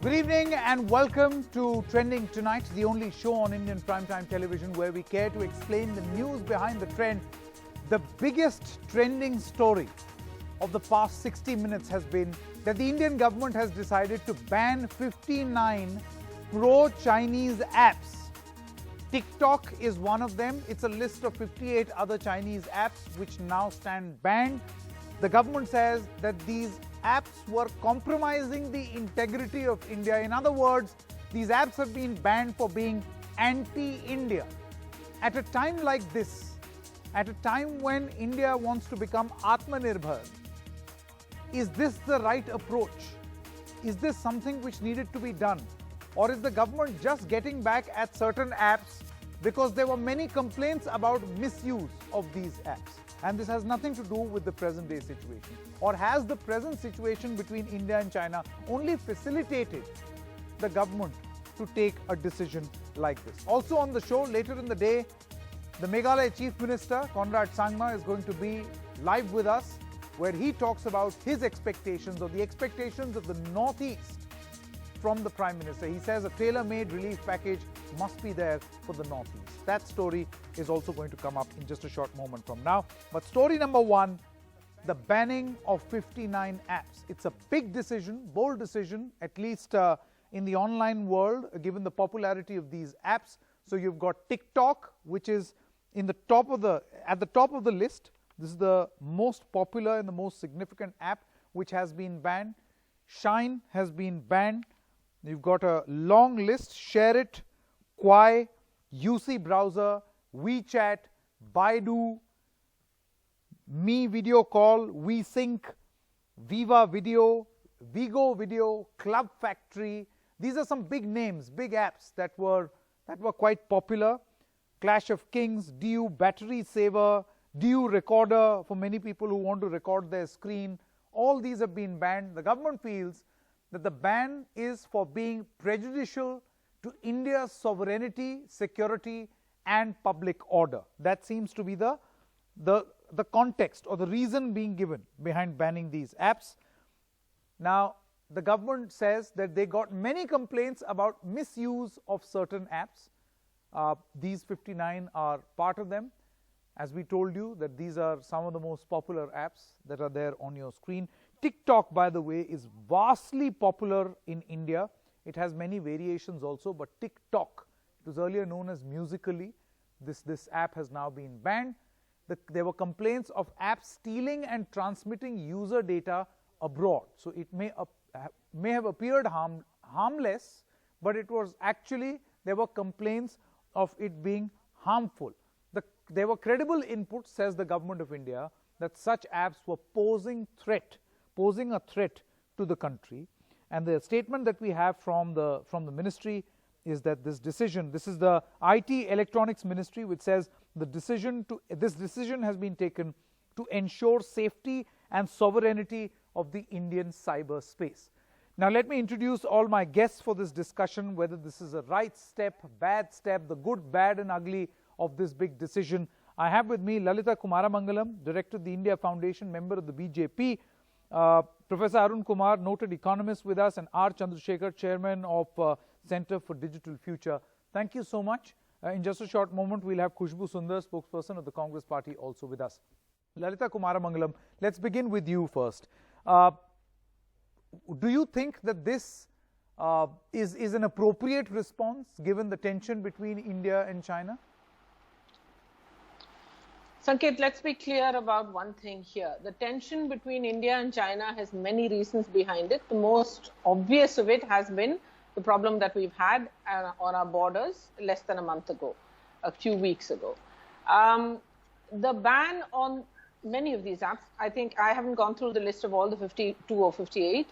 Good evening and welcome to Trending Tonight, the only show on Indian primetime television where we care to explain the news behind the trend. The biggest trending story of the past 60 minutes has been that the Indian government has decided to ban 59 pro-Chinese apps. TikTok is one of them. It's a list of 58 other Chinese apps which now stand banned. The government says that these apps were compromising the integrity of India. In other words, these apps have been banned for being anti-India. At a time like this, at a time when India wants to become Atmanirbhar, is this the right approach? Is this something which needed to be done? Or is the government just getting back at certain apps because there were many complaints about misuse of these apps? And this has nothing to do with the present day situation. Or has the present situation between India and China only facilitated the government to take a decision like this? Also on the show later in the day, the Meghalaya Chief Minister, Conrad Sangma, is going to be live with us, where he talks about his expectations or the expectations of the Northeast from the Prime Minister. He says a tailor-made relief package must be there for the Northeast. That story is also going to come up in just a short moment from now. But story number one, the banning of 59 apps. It's a big decision, bold decision, at least in the online world, given the popularity of these apps. So you've got TikTok, which is at the top of the list. This is the most popular and the most significant app which has been banned. Shine has been banned. You've got a long list: ShareIt, Kwai, UC Browser, WeChat, Baidu, Me Video Call, WeSync, Viva Video, Vigo Video, Club Factory. These are some big names, big apps that were quite popular. Clash of Kings, DU Battery Saver, DU Recorder for many people who want to record their screen. All these have been banned. The government feels that the ban is for being prejudicial to India's sovereignty, security and public order. That seems to be the context or the reason being given behind banning these apps. Now, the government says that they got many complaints about misuse of certain apps. These 59 are part of them. As we told you, that these are some of the most popular apps that are there on your screen. TikTok, by the way, is vastly popular in India. It has many variations also, but TikTok, it was earlier known as Musical.ly. This app has now been banned. There were complaints of apps stealing and transmitting user data abroad. So it may have appeared harmless, but it was actually, there were complaints of it being harmful. There were credible inputs, says the government of India, that such apps were posing a threat to the country. And the statement that we have from the ministry is that this is the IT Electronics Ministry, which says this decision has been taken to ensure safety and sovereignty of the Indian cyberspace. Now let me introduce all my guests for this discussion, whether this is a right step, bad step, the good, bad and ugly of this big decision. I have with me Lalita Kumaramangalam, Director of the India Foundation, member of the BJP, Professor Arun Kumar, noted economist with us, and R. Chandrasekhar, Chairman of Center for Digital Future. Thank you so much. In just a short moment, we'll have Khushbu Sundar, spokesperson of the Congress Party, also with us. Lalita Kumaramangalam, let's begin with you first. Do you think that this is an appropriate response given the tension between India and China? Sanket, let's be clear about one thing here. The tension between India and China has many reasons behind it. The most obvious of it has been the problem that we've had on our borders less than a month ago, a few weeks ago. The ban on many of these apps, I think I haven't gone through the list of all the 52 or 58,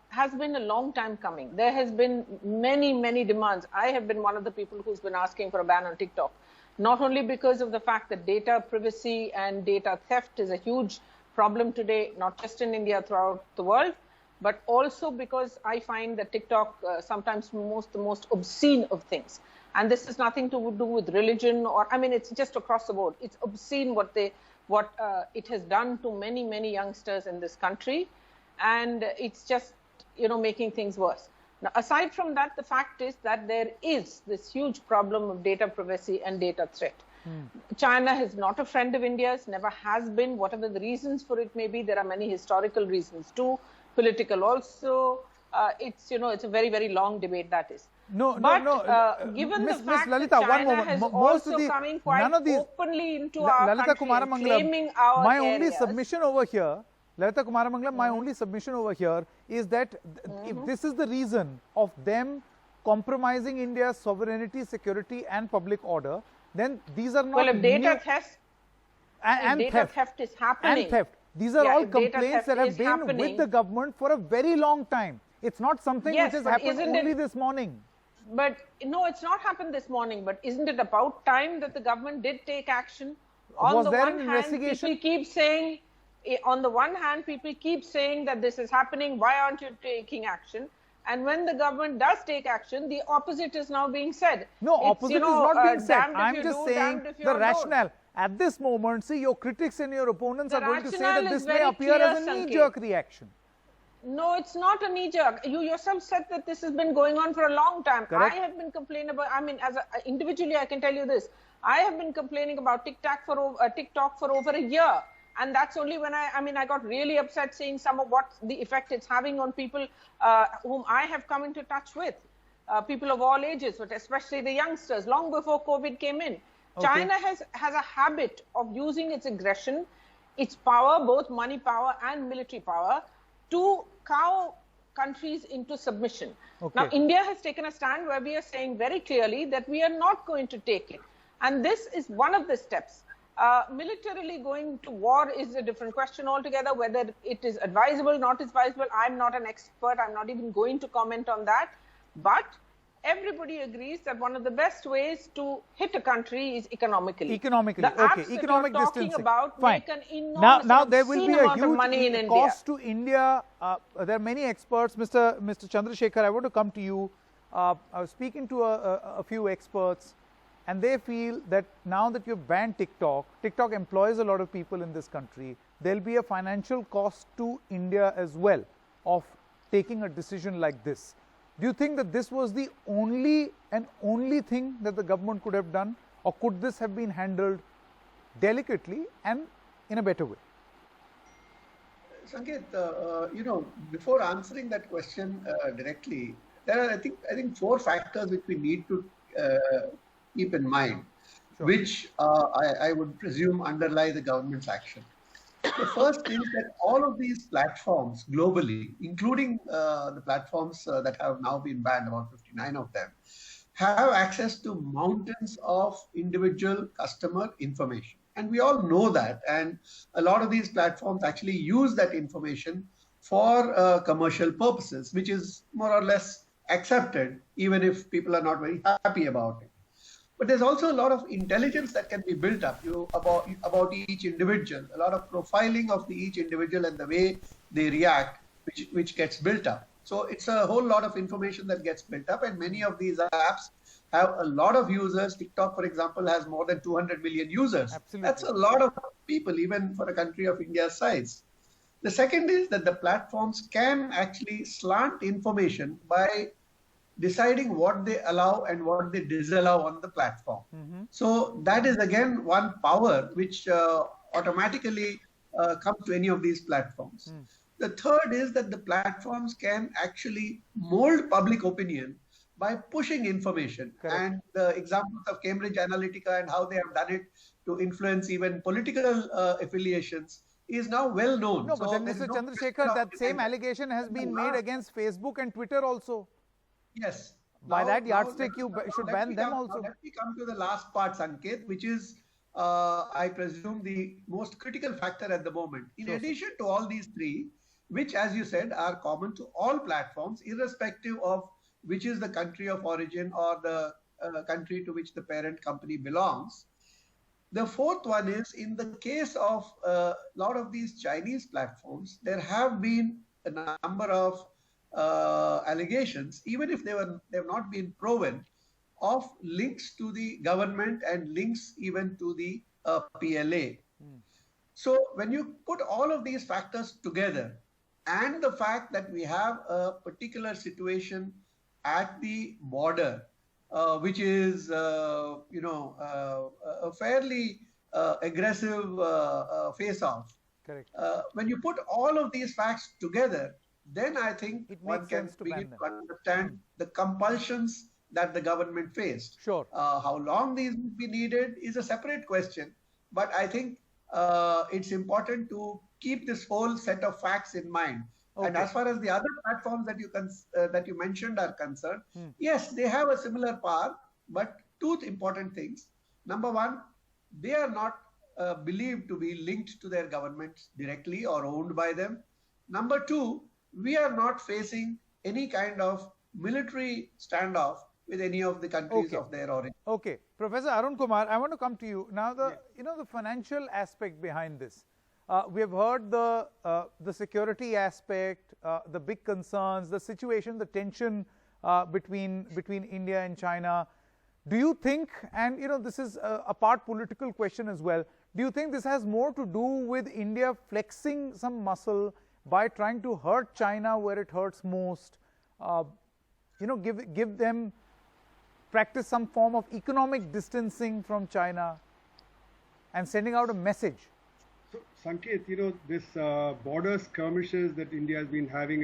has been a long time coming. There has been many demands. I have been one of the people who's been asking for a ban on TikTok. Not only because of the fact that data privacy and data theft is a huge problem today, not just in India, throughout the world, but also because I find that TikTok sometimes the most obscene of things. And this has nothing to do with religion it's just across the board. It's obscene what it has done to many youngsters in this country. And it's just, making things worse. Now, aside from that, the fact is that there is this huge problem of data privacy and data threat. China is not a friend of India's, never has been, whatever the reasons for it may be. There are many historical reasons too, political also. It's a very, very long debate, that is. Given the fact that China has also coming quite openly into our country, claiming our my areas. only submission over here, Lalita Kumaramangalam, my only submission over here is that if this is the reason of them compromising India's sovereignty, security and public order, then these are not well, if data theft and theft is happening. And theft. These are all complaints that have been with the government for a very long time. It's not something which has happened only this morning. But no, it's not happened this morning. But isn't it about time that the government did take action? On the one hand, people keep saying, that this is happening. Why aren't you taking action? And when the government does take action, the opposite is now being said. No, opposite is not being said. I'm just saying the rationale. At this moment, see, your critics and your opponents are going to say that this may appear as a knee-jerk reaction. No, it's not a knee-jerk. You yourself said that this has been going on for a long time. Correct. I have been complaining about, individually I can tell you this. I have been complaining about TikTok for over a year. And that's only when I got really upset seeing some of what the effect it's having on people whom I have come into touch with. People of all ages, but especially the youngsters, long before COVID came in. Okay. China has a habit of using its aggression, its power, both money power and military power, to cow countries into submission. Okay. Now, India has taken a stand where we are saying very clearly that we are not going to take it. And this is one of the steps. Militarily going to war is a different question altogether, whether it is advisable, not advisable. I'm not an expert. I'm not even going to comment on that. But everybody agrees that one of the best ways to hit a country is economically. Economically, the apps okay. Economic that you're distancing. About fine. Make an enormous now there will be a huge money in cost India. to India. There are many experts. Mr. Chandrasekhar, I want to come to you. I was speaking to a few experts, and they feel that now that you've banned TikTok employs a lot of people in this country. There'll be a financial cost to India as well of taking a decision like this. Do you think that this was the only thing that the government could have done, or could this have been handled delicately and in a better way? Sanket, before answering that question directly, there are I think 4 factors which we need to keep in mind, sure, which I would presume underlie the government's action. The first is that all of these platforms globally, including the platforms that have now been banned, about 59 of them, have access to mountains of individual customer information. And we all know that. And a lot of these platforms actually use that information for commercial purposes, which is more or less accepted, even if people are not very happy about it. But there's also a lot of intelligence that can be built up about each individual, a lot of profiling of each individual and the way they react, which gets built up. So it's a whole lot of information that gets built up, and many of these apps have a lot of users. TikTok, for example, has more than 200 million users. Absolutely. That's a lot of people, even for a country of India's size. The second is that the platforms can actually slant information by deciding what they allow and what they disallow on the platform. Mm-hmm. So that is again one power which automatically comes to any of these platforms. Mm. The third is that the platforms can actually mold public opinion by pushing information. Correct. And the examples of Cambridge Analytica and how they have done it to influence even political affiliations is now well known. No, but then Mr. Chandrasekhar, that same allegation has been made against Facebook and Twitter also. Yes. By that yardstick, you should ban them also. Let me come to the last part, Sanket, which is, I presume, the most critical factor at the moment. In addition to all these 3, which, as you said, are common to all platforms, irrespective of which is the country of origin or the country to which the parent company belongs. The fourth one is, in the case of a lot of these Chinese platforms, there have been a number of allegations, even if they have not been proven, of links to the government and links even to the PLA. Mm. So when you put all of these factors together, and the fact that we have a particular situation at the border, which is, a fairly aggressive face-off. Correct. When you put all of these facts together, then I think It one makes can sense to begin ban them. to understand the compulsions that the government faced. Sure. How long these would be needed is a separate question, but I think it's important to keep this whole set of facts in mind. And Okay. as far as the other platforms that you mentioned are concerned, yes, they have a similar power, but two important things. Number one, they are not believed to be linked to their governments directly or owned by them. Number two, we are not facing any kind of military standoff with any of the countries Okay. of their origin. Okay, Professor Arun Kumar, I want to come to you now. The financial aspect behind this. We have heard the security aspect, the big concerns, the situation, the tension between India and China. Do you think, and this is a part political question as well, do you think this has more to do with India flexing some muscle by trying to hurt China where it hurts most? Give them, practice some form of economic distancing from China and sending out a message? So, Sanket, this border skirmishes that India has been having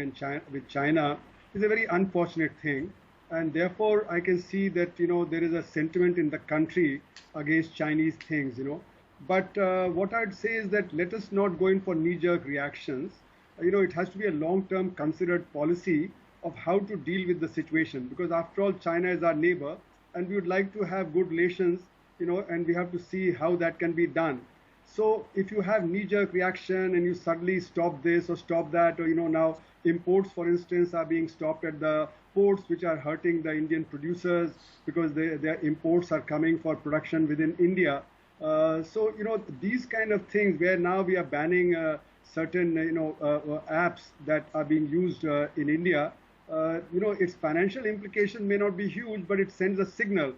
with China is a very unfortunate thing. And therefore, I can see that, there is a sentiment in the country against Chinese things, But what I'd say is that let us not go in for knee-jerk reactions. It has to be a long-term considered policy of how to deal with the situation. Because after all, China is our neighbor and we would like to have good relations, and we have to see how that can be done. So if you have knee-jerk reaction and you suddenly stop this or stop that, or now imports, for instance, are being stopped at the ports, which are hurting the Indian producers because their imports are coming for production within India. So these kind of things where now we are banning certain apps that are being used in India. Its financial implication may not be huge, but it sends a signal.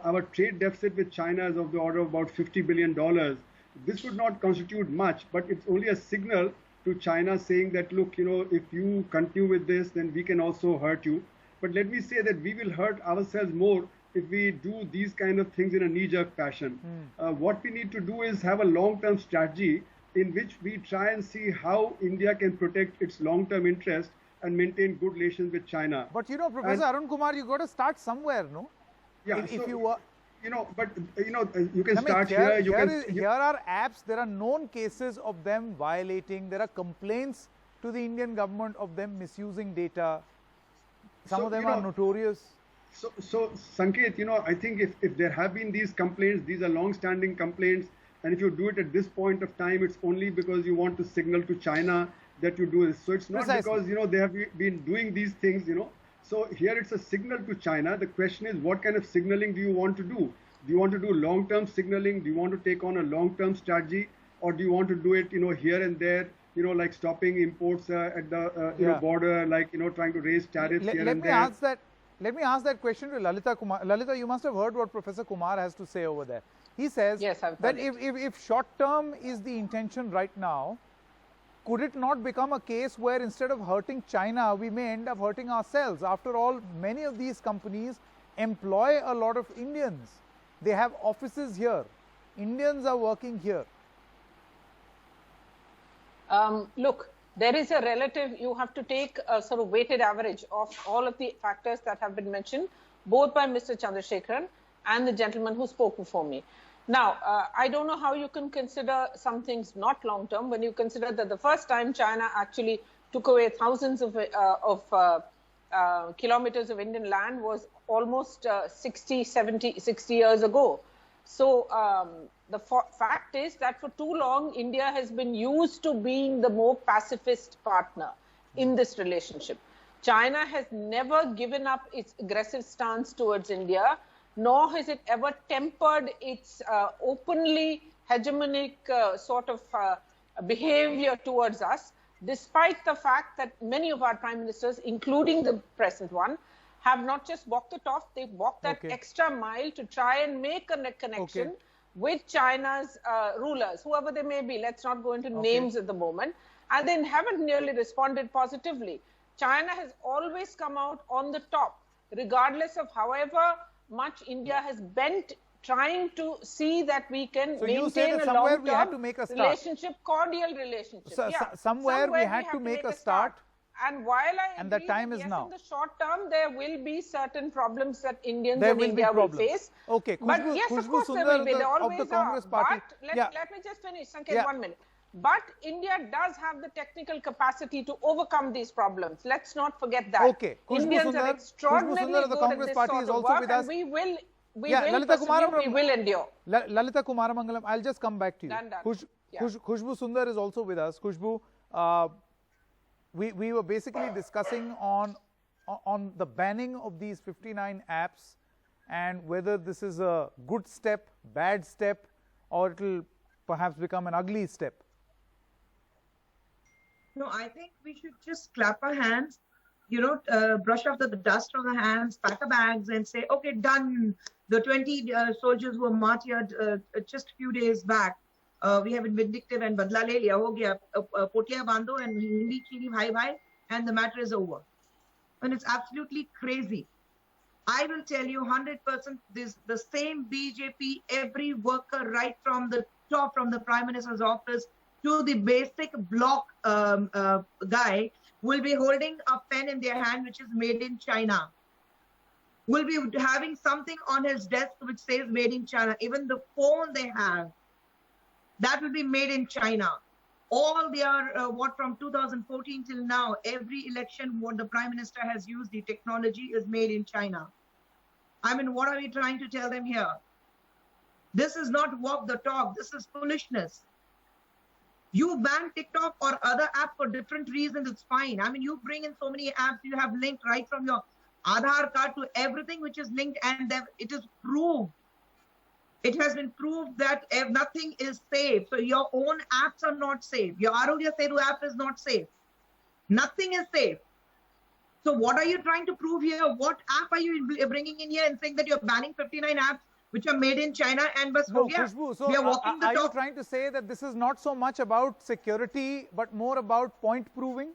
Our trade deficit with China is of the order of about $50 billion. This would not constitute much, but it's only a signal to China saying that, look, if you continue with this, then we can also hurt you. But let me say that we will hurt ourselves more if we do these kind of things in a knee-jerk fashion. What we need to do is have a long-term strategy in which we try and see how India can protect its long-term interest and maintain good relations with China. But Professor Arun Kumar, you got to start somewhere, no? Yeah. If you were, you can start here. Here are apps. There are known cases of them violating. There are complaints to the Indian government of them misusing data. Some of them are notorious. So Sanket, I think if there have been these complaints, these are long-standing complaints, and if you do it at this point of time, it's only because you want to signal to China that you do this. So it's not because they have been doing these things. So here it's a signal to China. The question is, what kind of signaling do you want to do? Do you want to do long-term signaling? Do you want to take on a long-term strategy, or do you want to do it, here and there, like stopping imports at the border, like trying to raise tariffs here and there? Let me ask that question to Lalita Kumar. Lalita, you must have heard what Professor Kumar has to say over there. He says that if short-term is the intention right now, could it not become a case where instead of hurting China, we may end up hurting ourselves? After all, many of these companies employ a lot of Indians. They have offices here. Indians are working here. Look, there is a relative, you have to take a sort of weighted average of all of the factors that have been mentioned, both by Mr. Chandrasekharan and the gentleman who spoke before me. Now, I don't know how you can consider some things not long-term when you consider that the first time China actually took away thousands of kilometers of Indian land was almost 60 years ago. So the fact is that for too long, India has been used to being the more pacifist partner in this relationship. China has never given up its aggressive stance towards India, nor has it ever tempered its openly hegemonic sort of behavior towards us, despite the fact that many of our prime ministers, including the present one, have not just walked the talk, they've walked that extra mile to try and make a connection with China's rulers, whoever they may be. Let's not go into names at the moment. And they haven't nearly responded positively. China has always come out on the top, regardless of however much India has bent trying to see that we can maintain a long-term relationship, cordial relationship. Somewhere we had to make a start. And while I agree, the time is yes, now. in the short term, there will be certain problems that Indians and India will face. Okay, but yes, of course there will be. There always of the Congress Party. But let me just finish, Sanket, 1 minute. But India does have the technical capacity to overcome these problems. Let's not forget that. Okay, Indians are extraordinarily good at this sort of work, and we will endure. Lalita Kumaramangalam, I'll just come back to you. Khushbu Sundar is also with us. Khushbu, we were basically discussing on the banning of these 59 apps and whether this is a good step, bad step, or it will perhaps become an ugly step. No, I think we should just clap our hands, brush off the dust from the hands, pack our bags and say, okay, done. The 20 soldiers who were martyred just a few days back. We have been vindictive and badla le liya, ho gaya, potiya bando and hindi chini bhai bhai, and the matter is over. And it's absolutely crazy. I will tell you 100% the same BJP, every worker right from the top, from the Prime Minister's office to the basic block guy will be holding a pen in their hand which is made in China. Will be having something on his desk which says made in China. Even the phone they have, that will be made in China. All their, from 2014 till now, every election, what the Prime Minister has used, the technology is made in China. I mean, what are we trying to tell them here? This is not walk the talk. This is foolishness. You ban TikTok or other apps for different reasons, it's fine. I mean, you bring in so many apps, you have linked right from your Aadhaar card to everything which is linked, and it is proved. It has been proved that nothing is safe. So your own apps are not safe. Your Arogya Setu app is not safe. Nothing is safe. So what are you trying to prove here? What app are you bringing in here and saying that you're banning 59 apps which are made in China and bas ho gaya? Khushbu, so we are walking the talk. Are you talk. trying to say that this is not so much about security but more about point proving?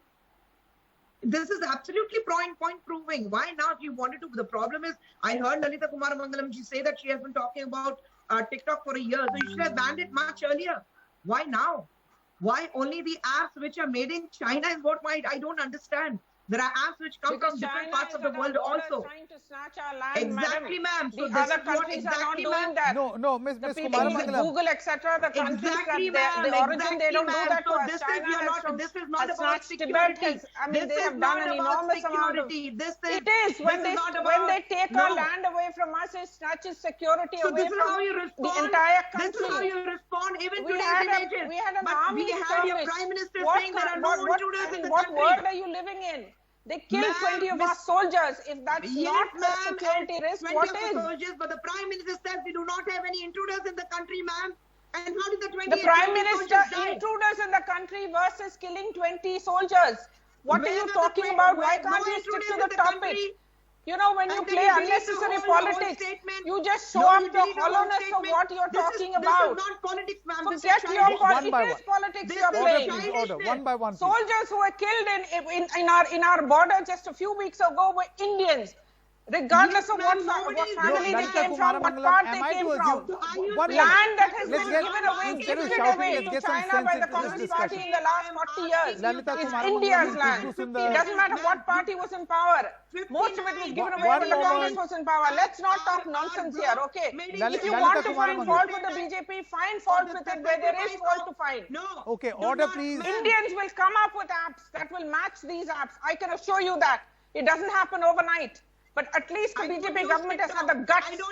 This is absolutely point proving. Why not? You wanted to. The problem is, I heard Lalita Kumaramangalam, she say that she has been talking about TikTok for a year. So you should have banned it much earlier. Why now? Why only the apps which are made in China is what I don't understand. There are apps which come from different parts of the world also. Trying to snatch our land, exactly, ma'am. So the other countries are not doing that. No, Miss Kumaramangalam. Google, etc. The countries exactly, that the origin, they don't do that to us. This is not about security. They have done an enormous amount of... It is. When they take our land away from us, it snatches security away from the entire country. This is how you respond. Even we today's had we had an army your Prime Minister saying there are no intruders in the what country. world are you living in? They killed 20 of our soldiers. If that's not the security risk, what is? Soldiers, but the Prime Minister says we do not have any intruders in the country, ma'am. And how did the 20 The Prime Minister, intruders in the country versus killing 20 soldiers. What are you talking about? Why can't you stick to the topic? You know, when you play unnecessary politics, you just show up the hollowness of what you're talking about. This is not politics, ma'am. Forget your politics. It is politics you're playing. Order, one by one. Soldiers who were killed in our border just a few weeks ago were Indians. Regardless of what family they came from, what part they came from. Land that has been given away to China by the Communist Party in the last 40 years is India's land. It doesn't matter what party was in power. Most of it was given away when the Congress was in power. Let's not talk nonsense here, okay? If you want to find fault with the BJP, find fault with it where there is fault to find. Okay, order please. Indians will come up with apps that will match these apps. I can assure you that. It doesn't happen overnight. But at least the BJP government has had the guts to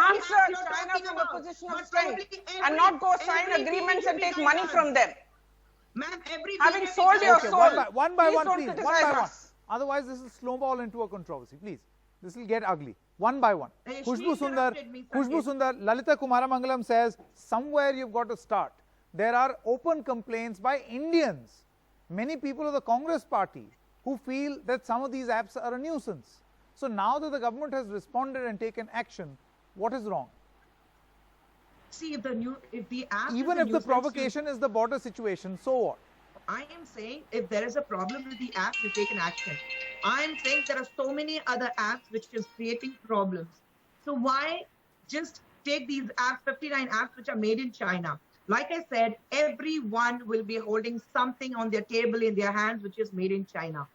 answer China from a position of strength and not go sign agreements and take money from them. Having sold your soul, one by one, please. One by one. Otherwise, this will snowball into a controversy. Please, this will get ugly. One by one. Khushbu Sundar, Lalita Kumaramangalam says, somewhere you've got to start. There are open complaints by Indians, many people of the Congress Party, who feel that some of these apps are a nuisance. So now that the government has responded and taken action, what is wrong? See, if the app even if the provocation is the border situation, so what? I am saying if there is a problem with the app, you take an action. I am saying there are so many other apps which is creating problems. So why just take these apps, 59 apps which are made in China? Like I said, everyone will be holding something on their table in their hands which is made in China.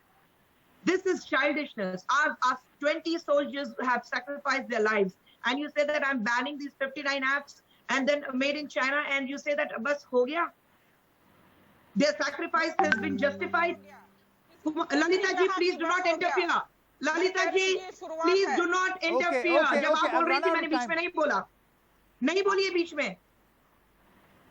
This is childishness. Our 20 soldiers have sacrificed their lives. And you say that I'm banning these 59 apps and then made in China, and you say that bas ho gaya. Their sacrifice has been justified. Lalita ji, please do not interfere. Lalita ji, please do not interfere. जब आप बोल रही थी मैंने बीच में नहीं बोला. नहीं बोलिए बीच में.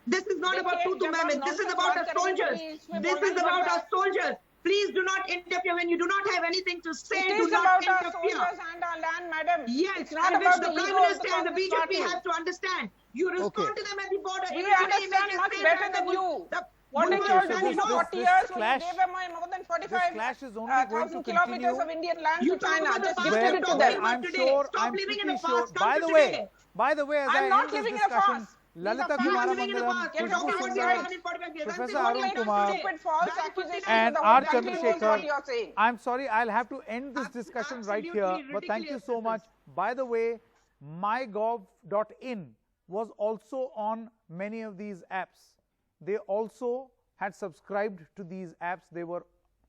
This is not about truth to mammoth. This is about our soldiers. This is about our soldiers. Please do not interfere when you do not have anything to say. Do not interfere. Our soldiers and our land, madam. Yes, it's not and about which the Prime Minister and the BJP have to understand. You respond to them at the border. We understand much better than you. What did you all do for 40 years when you gave them more than 45,000 kilometers of Indian land to China? Just gifted it to them. I'm sure, I'm pretty sure. By the way, as I end this discussion, Lalita Kumara Mangalam, Professor Arun Kumar, and R. Chandrasekhar. I'm sorry, I'll have to end this discussion right here. But thank you so much. By the way, mygov.in was also on many of these apps. They also had subscribed to these apps. They were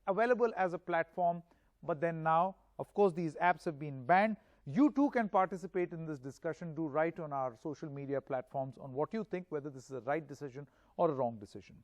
available as a platform, but then now, of course, these apps have been banned. You too can participate in this discussion. Do write on our social media platforms on what you think, whether this is a right decision or a wrong decision.